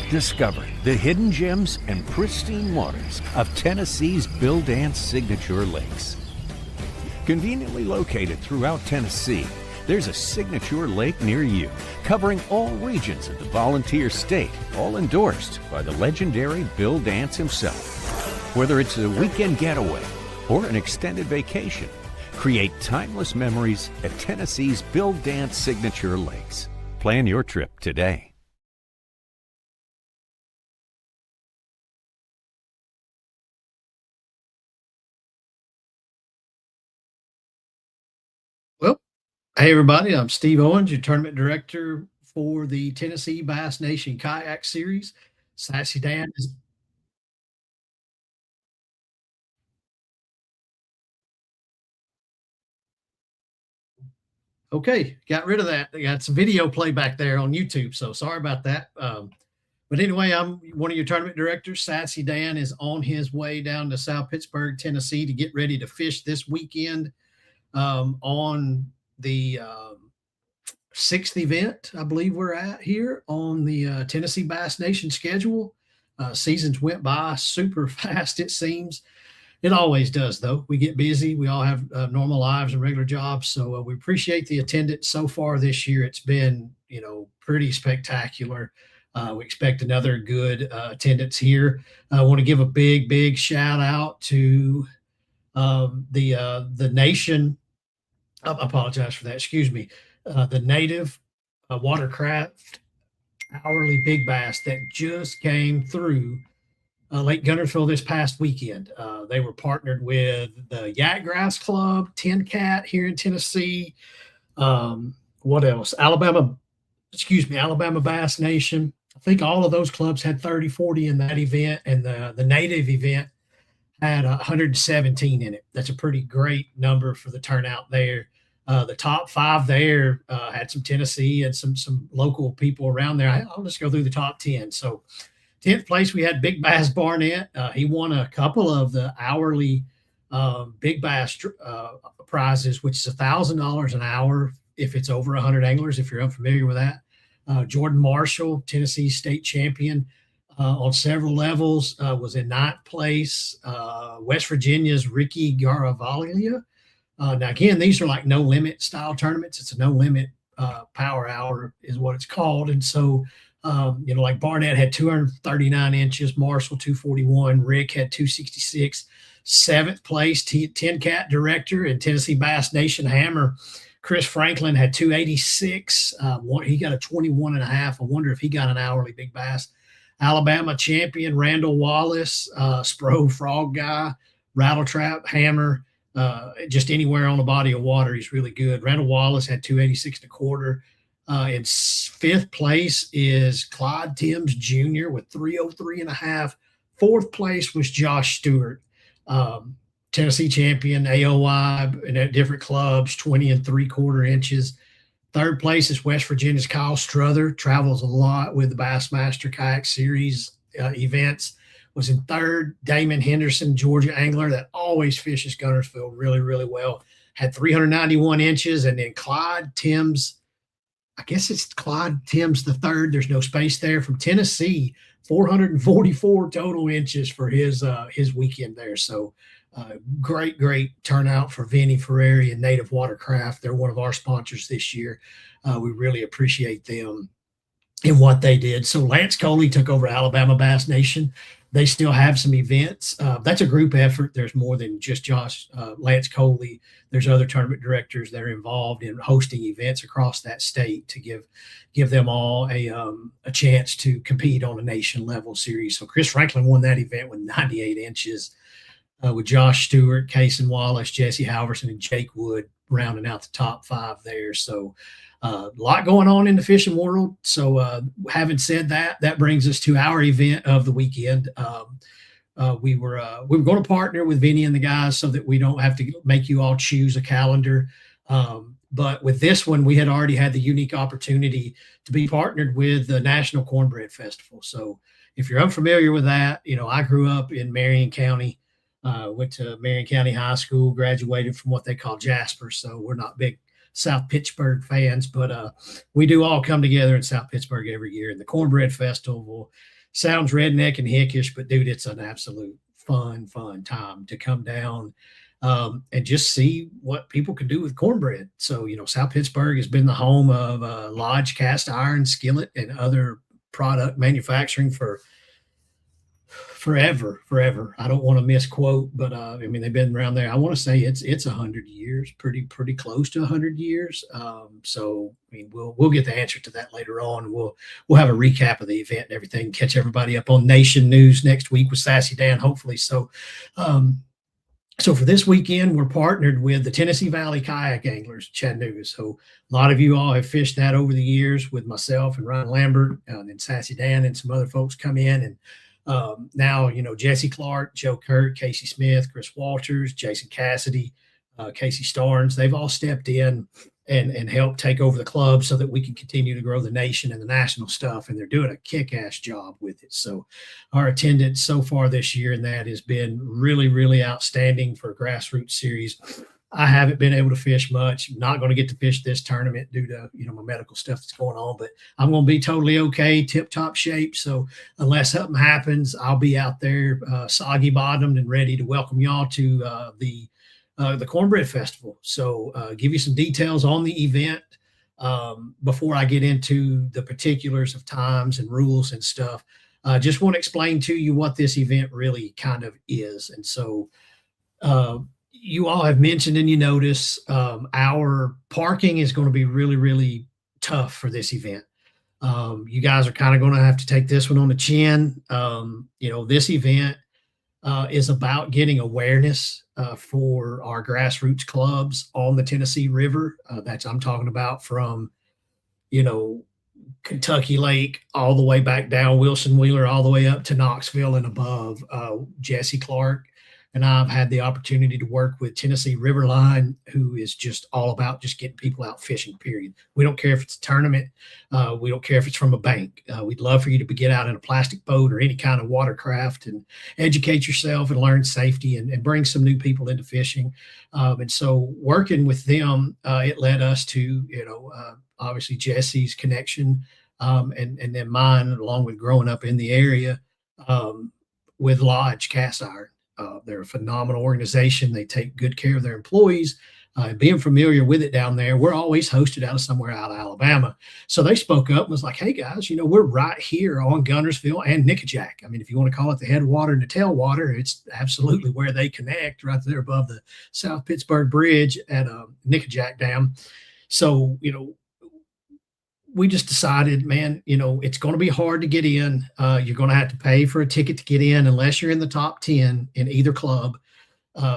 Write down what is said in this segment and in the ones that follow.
Discover the hidden gems and pristine waters of Tennessee's Bill Dance signature lakes. Conveniently located throughout Tennessee, there's a signature lake near you, covering all regions of the volunteer state, all endorsed by the legendary Bill Dance himself. Whether it's a weekend getaway or an extended vacation, create timeless memories at Tennessee's Bill Dance signature lakes. Plan your trip today. Well, hey everybody, I'm Steve Owens, your tournament director for the Tennessee Bass Nation Kayak Series. Sassy Dan is okay. Got rid of that. They got some video playback there on YouTube, so sorry about that. But anyway, I'm one of your tournament directors. Sassy Dan is on his way down to South Pittsburg, Tennessee, to get ready to fish this weekend on the sixth event, I believe we're at here on the Tennessee Bass Nation schedule. Seasons went by super fast, it seems. It always does, though. We get busy. We all have normal lives and regular jobs. So we appreciate the attendance so far this year. It's been, pretty spectacular. We expect another good attendance here. I want to give a big, big shout out to the nation. I apologize for that. Excuse me. The native watercraft hourly big bass that just came through Lake Guntersville this past weekend. They were partnered with the Yakgrass Club, Tin Cat here in Tennessee. What else? Alabama Bass Nation. I think all of those clubs had 30, 40 in that event, and the native event had 117 in it. That's a pretty great number for the turnout there. The top five there had some Tennessee and some local people around there. I'll just go through the top 10. So 10th place, we had Big Bass Barnett. He won a couple of the hourly Big Bass prizes, which is $1,000 an hour if it's over 100 anglers, if you're unfamiliar with that. Jordan Marshall, Tennessee state champion on several levels, was in 9th place. West Virginia's Ricky Garavaglia. Now, again, these are like no limit style tournaments. It's a no limit power hour is what it's called. And so, like Barnett had 239 inches, Marshall 241, Rick had 266. 7th place, Tin Cat director and Tennessee Bass Nation hammer, Chris Franklin had 286. He got a 21 and a half. I wonder if he got an hourly big bass. Alabama champion Randall Wallace, Spro Frog guy, rattle trap hammer, just anywhere on a body of water. He's really good. Randall Wallace had 286 and a quarter. In 5th place is Clyde Timms Jr. with 303 and a half. 4th place was Josh Stewart, Tennessee champion, AOI, and at different clubs, 20 and 3/4 inches. 3rd place is West Virginia's Kyle Struther, travels a lot with the Bassmaster Kayak Series events. Was in 3rd. Damon Henderson, Georgia angler that always fishes Guntersville really, really well, had 391 inches. And then Clyde Timms, I guess it's Clyde Timms the third. There's no space there, from Tennessee, 444 total inches for his weekend there. So great turnout for Vinny Ferreri and Native Watercraft. They're one of our sponsors this year. We really appreciate them and what they did. So Lance Coley took over Alabama Bass Nation. They still have some events. That's a group effort. There's more than just Lance Coley. There's other tournament directors that are involved in hosting events across that state to give them all a chance to compete on a nation level series. So Chris Franklin won that event with 98 inches, with Josh Stewart, Cason Wallace, Jesse Halverson, and Jake Wood rounding out the top 5 there. So a lot going on in the fishing world. So having said that, that brings us to our event of the weekend. We were going to partner with Vinny and the guys so that we don't have to make you all choose a calendar. But with this one, we had already had the unique opportunity to be partnered with the National Cornbread Festival. So if you're unfamiliar with that, I grew up in Marion County, went to Marion County High School, graduated from what they call Jasper. So we're not big South Pittsburg fans, but we do all come together in South Pittsburg every year. And the Cornbread Festival sounds redneck and hickish, but dude, it's an absolute fun time to come down and just see what people can do with cornbread. So, South Pittsburg has been the home of Lodge Cast Iron, Skillet, and other product manufacturing for forever. I don't want to misquote, but they've been around there. I want to say it's 100 years, pretty close to 100 years. So we'll get the answer to that later on. We'll have a recap of the event and everything. Catch everybody up on Nation News next week with Sassy Dan, hopefully. So for this weekend, we're partnered with the Tennessee Valley Kayak Anglers, Chattanooga. So a lot of you all have fished that over the years with myself and Ryan Lambert, and Sassy Dan and some other folks come in. And now, Jesse Clark, Joe Kurt, Casey Smith, Chris Walters, Jason Cassidy, Casey Starnes, they've all stepped in and helped take over the club so that we can continue to grow the nation and the national stuff. And they're doing a kick-ass job with it. So our attendance so far this year and that has been really, really outstanding for a grassroots series. I haven't been able to fish much. I'm not going to get to fish this tournament due to, my medical stuff that's going on, but I'm going to be totally okay, tip-top shape. So unless something happens, I'll be out there soggy bottomed and ready to welcome y'all to the Cornbread Festival. So give you some details on the event before I get into the particulars of times and rules and stuff. Just want to explain to you what this event really kind of is. And so you all have mentioned and you notice our parking is going to be really, really tough for this event. You guys are kind of going to have to take this one on the chin. This event is about getting awareness for our grassroots clubs on the Tennessee River. I'm talking about from, Kentucky Lake all the way back down Wilson Wheeler, all the way up to Knoxville and above. Jesse Clark and I've had the opportunity to work with Tennessee Riverline, who is just all about just getting people out fishing, period. We don't care if it's a tournament. We don't care if it's from a bank. We'd love for you to get out in a plastic boat or any kind of watercraft and educate yourself and learn safety and bring some new people into fishing. And so working with them, it led us to, obviously Jesse's connection and then mine, along with growing up in the area with Lodge Cast Iron. They're a phenomenal organization. They take good care of their employees. Being familiar with it down there, we're always hosted out of somewhere out of Alabama. So they spoke up and was like, hey, guys, we're right here on Guntersville and Nickajack. If you want to call it the headwater and the tailwater, it's absolutely where they connect right there above the South Pittsburg Bridge at Nickajack Dam. So, we just decided, man, it's going to be hard to get in. You're going to have to pay for a ticket to get in unless you're in the top 10 in either club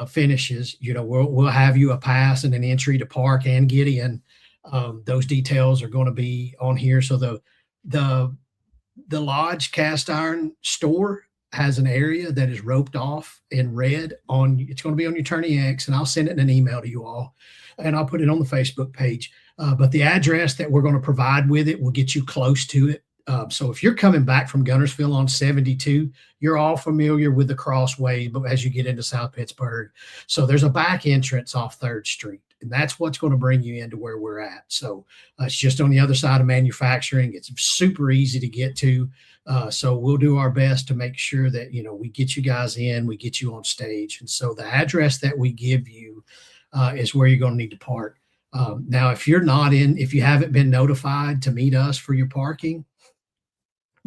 finishes. We'll have you a pass and an entry to park and get in. Those details are going to be on here. So the Lodge Cast Iron store has an area that is roped off in red it's going to be on your Tourney X, and I'll send it in an email to you all, and I'll put it on the Facebook page. But the address that we're going to provide with it will get you close to it. So if you're coming back from Guntersville on 72, you're all familiar with the crossway, but as you get into South Pittsburg. So there's a back entrance off 3rd Street, and that's what's going to bring you into where we're at. So it's just on the other side of manufacturing. It's super easy to get to. So we'll do our best to make sure that, we get you guys in, we get you on stage. And so the address that we give you is where you're going to need to park. Now, if you haven't been notified to meet us for your parking,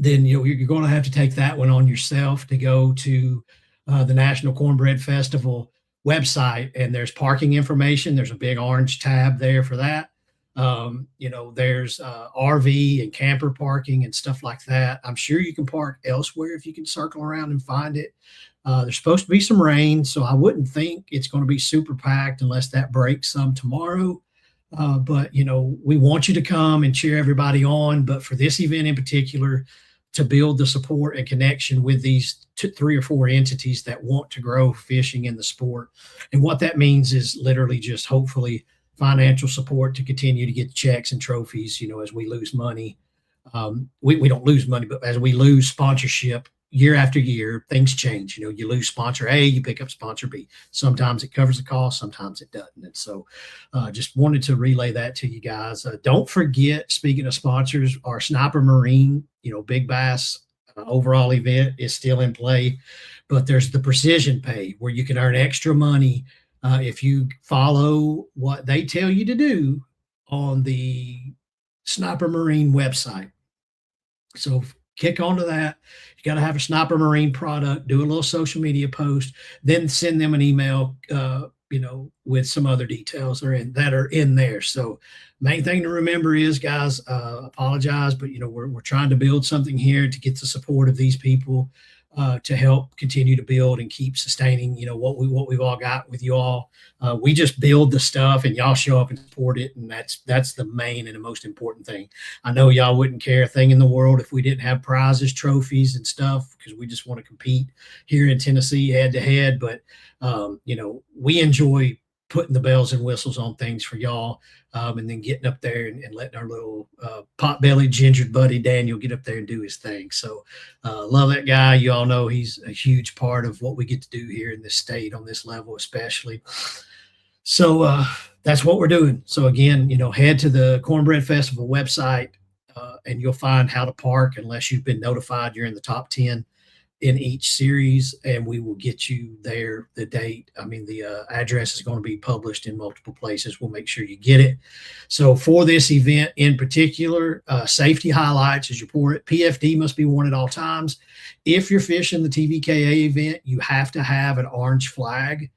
then you're going to have to take that one on yourself to go to the National Cornbread Festival website, and there's parking information. There's a big orange tab there for that. There's RV and camper parking and stuff like that. I'm sure you can park elsewhere if you can circle around and find it. There's supposed to be some rain, so I wouldn't think it's going to be super packed unless that breaks some tomorrow. But we want you to come and cheer everybody on. But for this event in particular, to build the support and connection with these 3 or 4 entities that want to grow fishing in the sport. And what that means is literally just hopefully financial support to continue to get checks and trophies, as we lose money. We don't lose money, but as we lose sponsorship year after year, things change. You lose sponsor A, you pick up sponsor B. Sometimes it covers the cost, sometimes it doesn't. And so just wanted to relay that to you guys. Don't forget, speaking of sponsors, our Sniper Marine, Big Bass overall event is still in play, but there's the precision pay where you can earn extra money if you follow what they tell you to do on the Sniper Marine website. So kick onto that. You got to have a Sniper Marine product, do a little social media post, then send them an email, with some other details that are in there. So main thing to remember is, guys, apologize, but we're trying to build something here to get the support of these people to help continue to build and keep sustaining, what we've all got with you all. We just build the stuff and y'all show up and support it. And that's the main and the most important thing. I know y'all wouldn't care a thing in the world if we didn't have prizes, trophies and stuff, because we just want to compete here in Tennessee head to head. But, we enjoy putting the bells and whistles on things for y'all. And then getting up there and letting our little pot-bellied gingered buddy Daniel get up there and do his thing. So love that guy. You all know he's a huge part of what we get to do here in this state on this level especially. So that's what we're doing. So again, head to the Cornbread Festival website and you'll find how to park unless you've been notified you're in the top 10 in each series, and we will get you there. The date, the address is going to be published in multiple places. We'll make sure you get it. So for this event in particular, safety highlights as you pour it. PFD must be worn at all times. If you're fishing the TVKA event, you have to have an orange flag.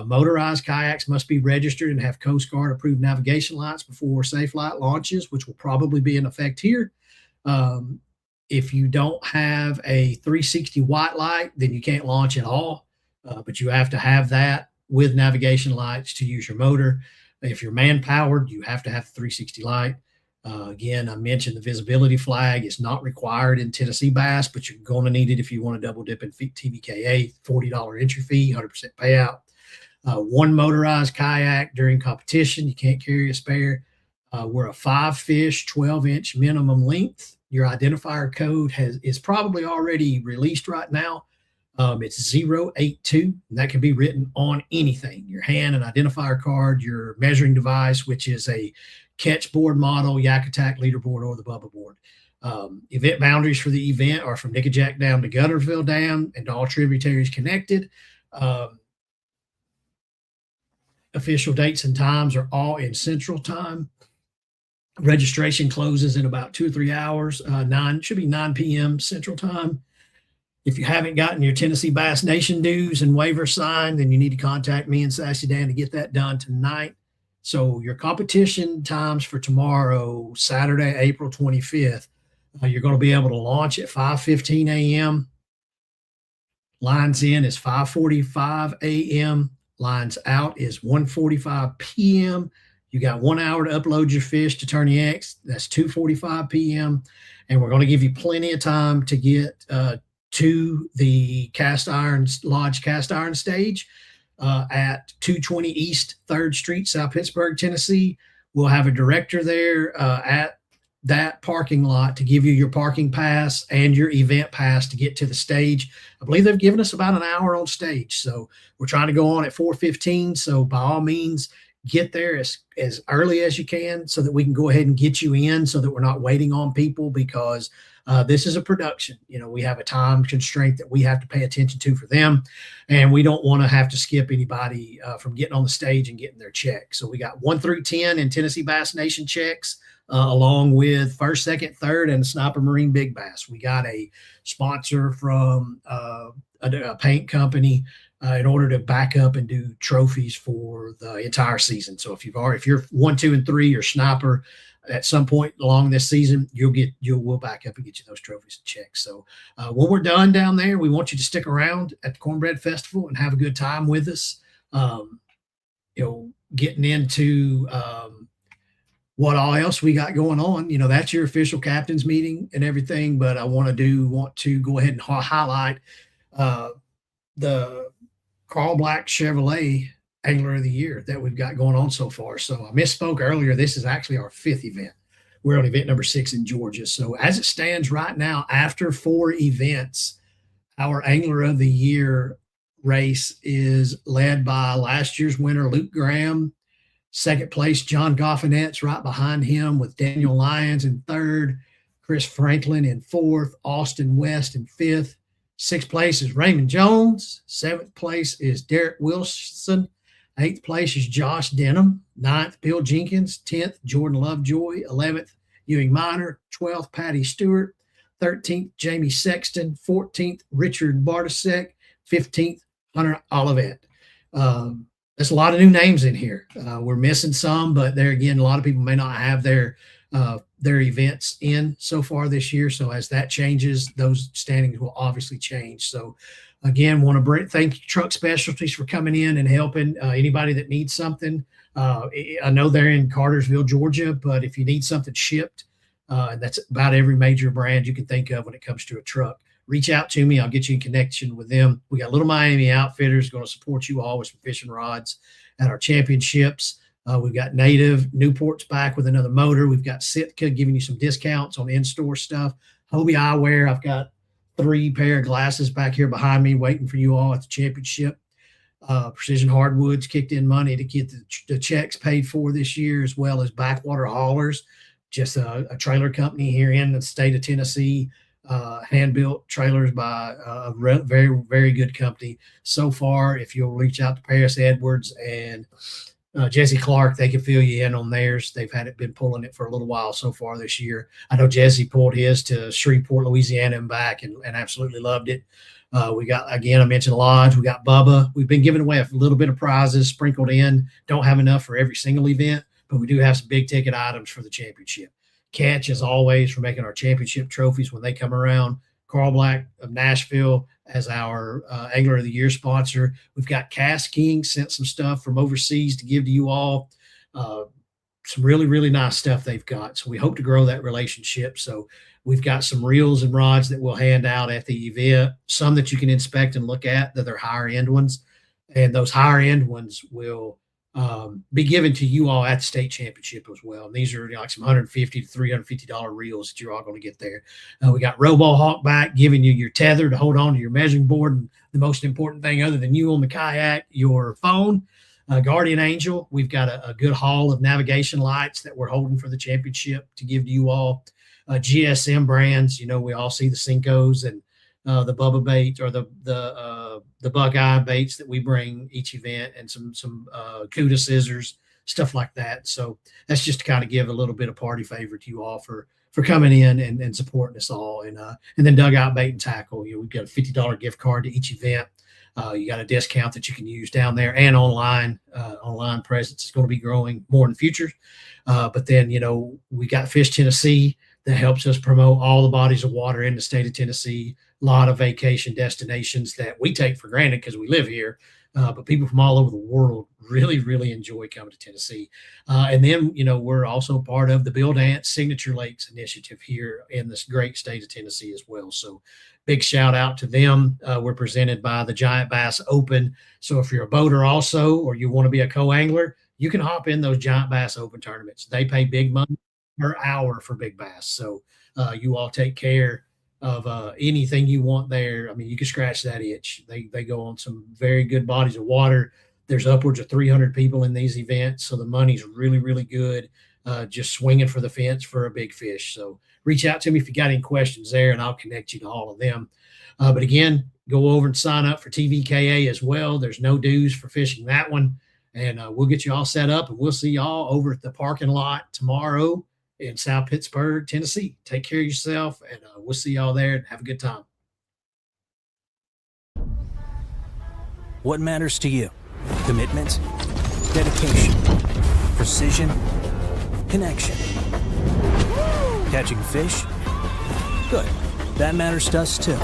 Motorized kayaks must be registered and have Coast Guard approved navigation lights before Safe Light launches, which will probably be in effect here. If you don't have a 360 white light, then you can't launch at all, but you have to have that with navigation lights to use your motor. If you're man-powered, you have to have the 360 light. Again, I mentioned the visibility flag is not required in Tennessee Bass, but you're going to need it if you want to double dip in TVKA, $40 entry fee, 100% payout. One motorized kayak during competition. You can't carry a spare. We're a 5-fish, 12-inch minimum length. Your identifier code is probably already released right now. It's 082, and that can be written on anything, your hand, an identifier card, your measuring device, which is a catch board model, Yak Attack leaderboard, or the Bubba board. Event boundaries for the event are from Nickajack Dam to Guntersville Dam and all tributaries connected. Official dates and times are all in Central Time. Registration closes in about 2 or 3 hours. Should be 9 p.m. Central Time. If you haven't gotten your Tennessee Bass Nation dues and waiver signed, then you need to contact me and Sassy Dan to get that done tonight. So your competition times for tomorrow, Saturday, April 25th, you're going to be able to launch at 5:15 a.m. Lines in is 5:45 a.m. Lines out is 1:45 p.m. You got 1 hour to upload your fish to Tourney X. That's 2:45 p.m. And we're going to give you plenty of time to get to the Lodge cast iron stage at 220 East 3rd Street, South Pittsburg, Tennessee. We'll have a director there at that parking lot to give you your parking pass and your event pass to get to the stage. I believe they've given us about an hour on stage. So we're trying to go on at 4:15. So by all means, get there as early as you can so that we can go ahead and get you in so that we're not waiting on people, because this is a production. We have a time constraint that we have to pay attention to for them, and we don't want to have to skip anybody from getting on the stage and getting their check. So we got 1 through 10 in Tennessee Bass Nation checks, along with first, second, third, and Sniper Marine Big Bass. We got a sponsor from a paint company in order to back up and do trophies for the entire season. So if you're 1, 2, and 3, or Sniper, at some point along this season, we'll back up and get you those trophies and checks. So when we're done down there, we want you to stick around at the Cornbread Festival and have a good time with us. Getting into what all else we got going on. That's your official captain's meeting and everything, but I want to go ahead and highlight the Carl Black Chevrolet Angler of the Year that we've got going on so far. So I misspoke earlier. This is actually our 5th event. We're on event number 6 in Georgia. So as it stands right now, after 4 events, Our Angler of the Year race is led by last year's winner, Luke Graham. Second place, John Goffinette's right behind him with Daniel Lyons in third, Chris Franklin in fourth, Austin West in fifth. Sixth place is Raymond Jones. Seventh place is Derek Wilson. Eighth place is Josh Denham. Ninth, Bill Jenkins. 10th, Jordan Lovejoy. 11th, Ewing Minor. 12th, Patty Stewart. 13th, Jamie Sexton. 14th, Richard Bartasek. 15th, Hunter Olivet. There's a lot of new names in here. We're missing some, but there again, a lot of people may not have their events in so far this year. So as that changes, those standings will obviously change. So again, want to thank Truck Specialties for coming in and helping anybody that needs something. I know they're in Cartersville, Georgia, but if you need something shipped, that's about every major brand you can think of when it comes to a truck. Reach out to me. I'll get you in connection with them. We got Little Miami Outfitters going to support you all with some fishing rods at our championships. We've got Native. Newport's back with another motor. We've got Sitka giving you some discounts on in-store stuff. Hobie Eyewear. I've got 3 pair of glasses back here behind me waiting for you all at the championship. Precision Hardwoods kicked in money to get the checks paid for this year, as well as Backwater Haulers, just a trailer company here in the state of Tennessee. Hand-built trailers by a very, very good company so far. If you'll reach out to Paris Edwards and Jesse Clark, they can fill you in on theirs. They've been pulling it for a little while so far this year. I know Jesse pulled his to Shreveport, Louisiana and back and absolutely loved it. We got, again, I mentioned Lodge. We got Bubba. We've been giving away a little bit of prizes sprinkled in. Don't have enough for every single event, but we do have some big ticket items for the championship. Catch, as always, for making our championship trophies when they come around. Carl Black of Nashville as our Angler of the Year sponsor. We've got Cast King sent some stuff from overseas to give to you all. Some really, really nice stuff they've got. So we hope to grow that relationship. So we've got some reels and rods that we'll hand out at the event, some that you can inspect and look at that are higher end ones. And those higher end ones will be given to you all at the state championship as well. And these are like some $150 to $350 reels that you're all going to get there. We got Robo Hawkback giving you your tether to hold on to your measuring board. And the most important thing other than you on the kayak, your phone. Guardian Angel, we've got a good haul of navigation lights that we're holding for the championship to give to you all. GSM brands, we all see the Cincos and the Bubba bait or the Buckeye baits that we bring each event, and some Cuda scissors, stuff like that. So that's just to kind of give a little bit of party favor to you all for coming in and supporting us all. And then Dugout Bait and Tackle, we've got a $50 gift card to each event. You got a discount that you can use down there, and online presence is going to be growing more in the future. But then, we got Fish Tennessee that helps us promote all the bodies of water in the state of Tennessee. A lot of vacation destinations that we take for granted because we live here. But people from all over the world really, really enjoy coming to Tennessee. And then, we're also part of the Bill Dance Signature Lakes initiative here in this great state of Tennessee as well. So big shout out to them. We're presented by the Giant Bass Open. So if you're a boater also, or you want to be a co-angler, you can hop in those Giant Bass Open tournaments. They pay big money per hour for big bass. So you all take care of anything you want there. I mean, you can scratch that itch. They go on some very good bodies of water. There's upwards of 300 people in these events. So the money's really, really good. Just swinging for the fence for a big fish. So reach out to me if you got any questions there, and I'll connect you to all of them. But again, go over and sign up for TVKA as well. There's no dues for fishing that one. And we'll get you all set up, and we'll see y'all over at the parking lot tomorrow in South Pittsburg, Tennessee. Take care of yourself, and we'll see y'all there, and have a good time. What matters to you? Commitment, dedication, precision, connection. Catching fish? Good. That matters to us too.